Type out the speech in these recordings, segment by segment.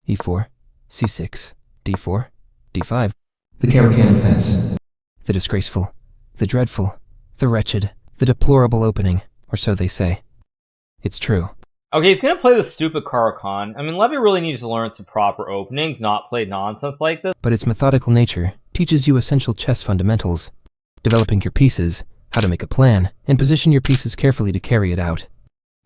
e4, c6, d4, d5. The Caro-Kann Defense. The disgraceful, the dreadful, the wretched, the deplorable opening, or so they say. It's true. Okay, he's gonna play the stupid Caro-Kann. I mean, Levy really needs to learn some proper openings, not play nonsense like this. But its methodical nature teaches you essential chess fundamentals, developing your pieces, how to make a plan, and position your pieces carefully to carry it out.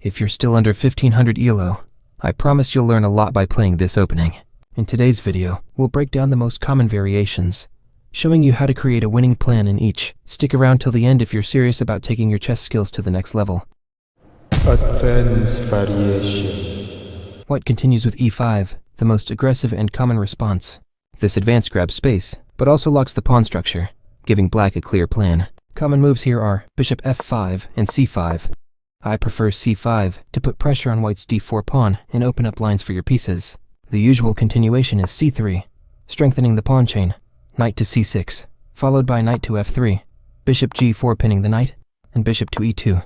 If you're still under 1500 ELO, I promise you'll learn a lot by playing this opening. In today's video, we'll break down the most common variations, showing you how to create a winning plan in each. Stick around till the end if you're serious about taking your chess skills to the next level. Advanced variation. White continues with e5, the most aggressive and common response. This advance grabs space, but also locks the pawn structure, giving black a clear plan. Common moves here are bishop f5 and c5. I prefer c5 to put pressure on white's d4 pawn and open up lines for your pieces. The usual continuation is c3, strengthening the pawn chain, knight to c6, followed by knight to f3, bishop g4 pinning the knight, and bishop to e2,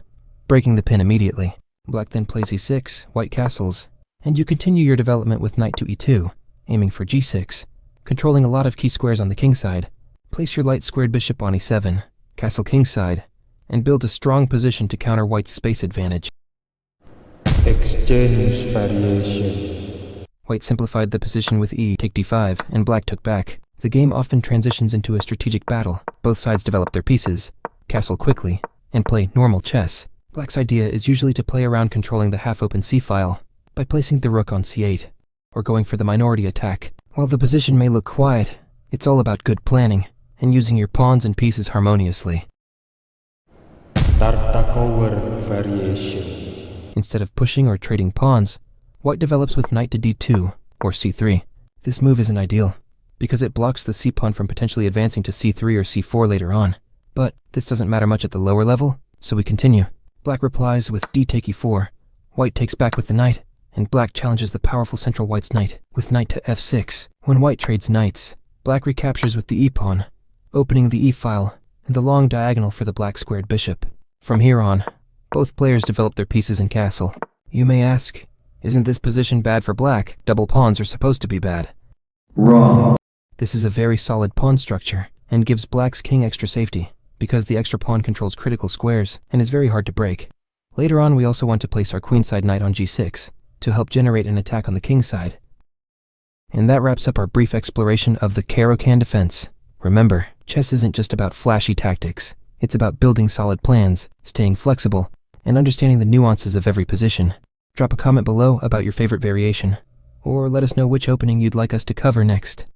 breaking the pin immediately. Black then plays e6, white castles, and you continue your development with knight to e2, aiming for g6, controlling a lot of key squares on the king side. Place your light squared bishop on e7, castle king side, and build a strong position to counter white's space advantage. Exchange variation. White simplified the position with e, take d5, and black took back. The game often transitions into a strategic battle. Both sides develop their pieces, castle quickly, and play normal chess. Black's idea is usually to play around controlling the half-open c-file by placing the rook on c8, or going for the minority attack. While the position may look quiet, it's all about good planning and using your pawns and pieces harmoniously. Tartakower Variation. Instead of pushing or trading pawns, white develops with knight to d2 or c3. This move isn't ideal because it blocks the c-pawn from potentially advancing to c3 or c4 later on. But this doesn't matter much at the lower level, so we continue. Black replies with d take e4, white takes back with the knight, and black challenges the powerful central white's knight with knight to f6. When white trades knights, black recaptures with the e-pawn, opening the e-file and the long diagonal for the black squared bishop. From here on, both players develop their pieces in castle. You may ask, isn't this position bad for black? Double pawns are supposed to be bad. Wrong. This is a very solid pawn structure and gives black's king extra safety because the extra pawn controls critical squares and is very hard to break. Later on, we also want to place our queenside knight on g6 to help generate an attack on the king side. And that wraps up our brief exploration of the Caro-Kann Defense. Remember, chess isn't just about flashy tactics. It's about building solid plans, staying flexible, and understanding the nuances of every position. Drop a comment below about your favorite variation, or let us know which opening you'd like us to cover next.